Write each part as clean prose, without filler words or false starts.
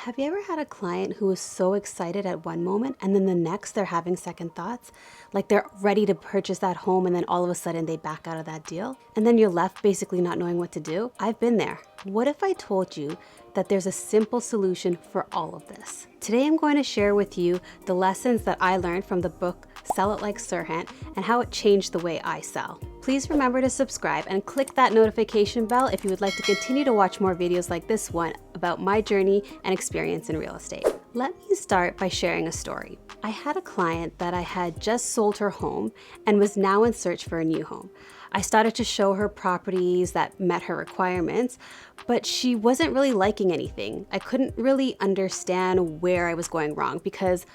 Have you ever had a client who was so excited at one moment and then the next they're having second thoughts? Like they're ready to purchase that home and then all of a sudden they back out of that deal? And then you're left basically not knowing what to do? I've been there. What if I told you that there's a simple solution for all of this? Today I'm going to share with you the lessons that I learned from the book Sell It Like Serhant and how it changed the way I sell. Please remember to subscribe and click that notification bell if you would like to continue to watch more videos like this one about my journey and experience in real estate. Let me start by sharing a story. I had a client that I had just sold her home and was now in search for a new home. I started to show her properties that met her requirements, but she wasn't really liking anything. I couldn't really understand where I was going wrong because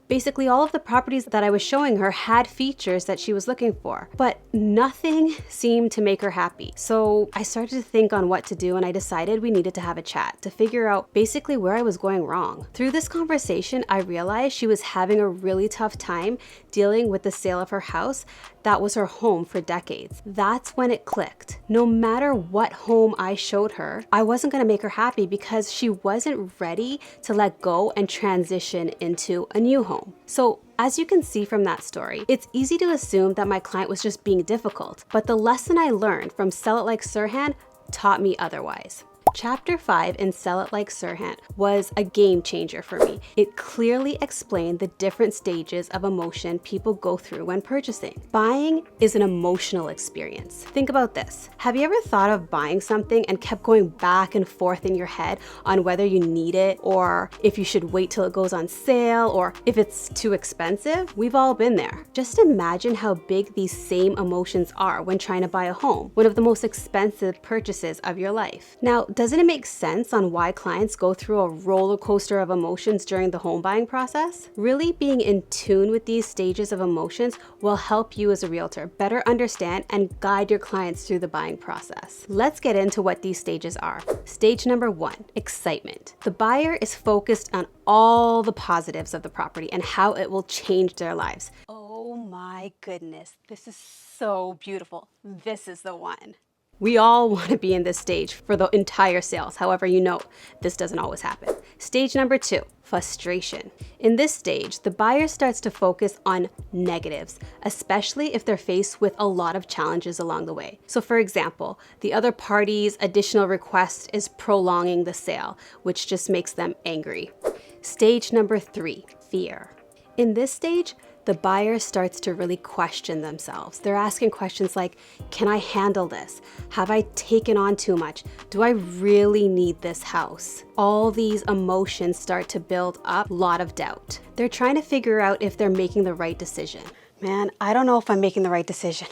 basically all of the properties that I was showing her had features that she was looking for, but nothing seemed to make her happy. So I started to think on what to do, and I decided we needed to have a chat to figure out basically where I was going wrong. Through this conversation, I realized she was having a really tough time dealing with the sale of her house that was her home for decades. That's when it clicked. No matter what home I showed her, I wasn't gonna make her happy because she wasn't ready to let go and transition into a new home. So as you can see from that story, it's easy to assume that my client was just being difficult, but the lesson I learned from Sell It Like Serhant taught me otherwise. Chapter 5 in Sell It Like Serhant was a game changer for me. It clearly explained the different stages of emotion people go through when purchasing. Buying is an emotional experience. Think about this. Have you ever thought of buying something and kept going back and forth in your head on whether you need it or if you should wait till it goes on sale or if it's too expensive? We've all been there. Just imagine how big these same emotions are when trying to buy a home, one of the most expensive purchases of your life. Now, doesn't it make sense on why clients go through a roller coaster of emotions during the home buying process? Really being in tune with these stages of emotions will help you as a realtor better understand and guide your clients through the buying process. Let's get into what these stages are. Stage number 1, excitement. The buyer is focused on all the positives of the property and how it will change their lives. Oh my goodness, this is so beautiful. This is the one. We all want to be in this stage for the entire sales. However, you know, this doesn't always happen. Stage number 2, frustration. In this stage, the buyer starts to focus on negatives, especially if they're faced with a lot of challenges along the way. So for example, the other party's additional request is prolonging the sale, which just makes them angry. Stage number 3, fear. In this stage, the buyer starts to really question themselves. They're asking questions like, can I handle this? Have I taken on too much? Do I really need this house? All these emotions start to build up a lot of doubt. They're trying to figure out if they're making the right decision. Man, I don't know if I'm making the right decision.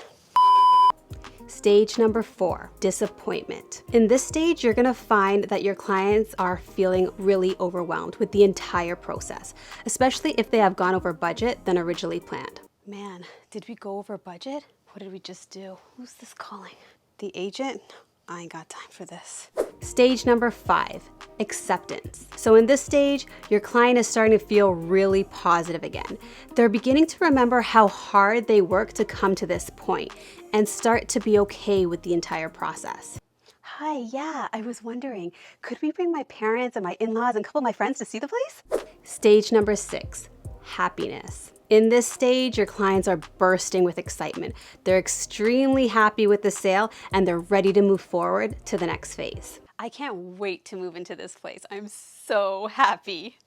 Stage number 4, disappointment. In this stage, you're gonna find that your clients are feeling really overwhelmed with the entire process, especially if they have gone over budget than originally planned. Man, did we go over budget? What did we just do? Who's this calling? The agent? I ain't got time for this. Stage number 5, acceptance. So in this stage, your client is starting to feel really positive again. They're beginning to remember how hard they worked to come to this point and start to be okay with the entire process. Hi, yeah, I was wondering, could we bring my parents and my in-laws and a couple of my friends to see the place? Stage number 6, happiness. In this stage, your clients are bursting with excitement. They're extremely happy with the sale and they're ready to move forward to the next phase. I can't wait to move into this place. I'm so happy.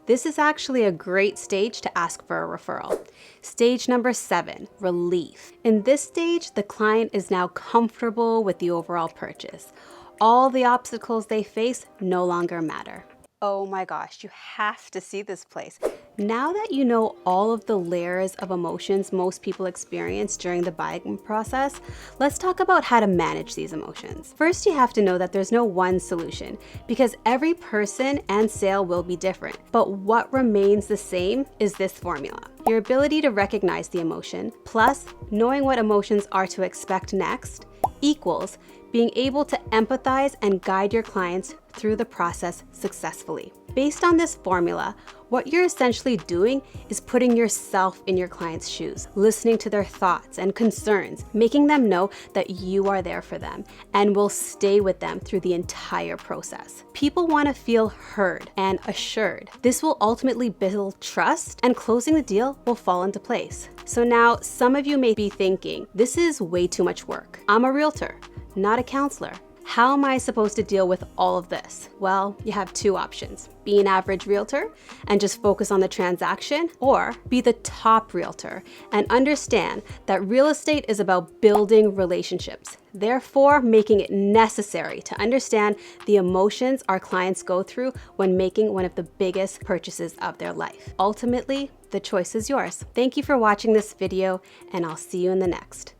This is actually a great stage to ask for a referral. Stage number 7, relief. In this stage, the client is now comfortable with the overall purchase. All the obstacles they face no longer matter. Oh my gosh, you have to see this place. Now that you know all of the layers of emotions most people experience during the buying process, let's talk about how to manage these emotions. First, you have to know that there's no one solution because every person and sale will be different. But what remains the same is this formula. Your ability to recognize the emotion plus knowing what emotions are to expect next equals being able to empathize and guide your clients through the process successfully. Based on this formula, what you're essentially doing is putting yourself in your client's shoes, listening to their thoughts and concerns, making them know that you are there for them and will stay with them through the entire process. People want to feel heard and assured. This will ultimately build trust, and closing the deal will fall into place. So now some of you may be thinking, this is way too much work. I'm a realtor, not a counselor. How am I supposed to deal with all of this? Well, you have two options. Be an average realtor and just focus on the transaction, or be the top realtor and understand that real estate is about building relationships, therefore making it necessary to understand the emotions our clients go through when making one of the biggest purchases of their life. Ultimately, the choice is yours. Thank you for watching this video, and I'll see you in the next.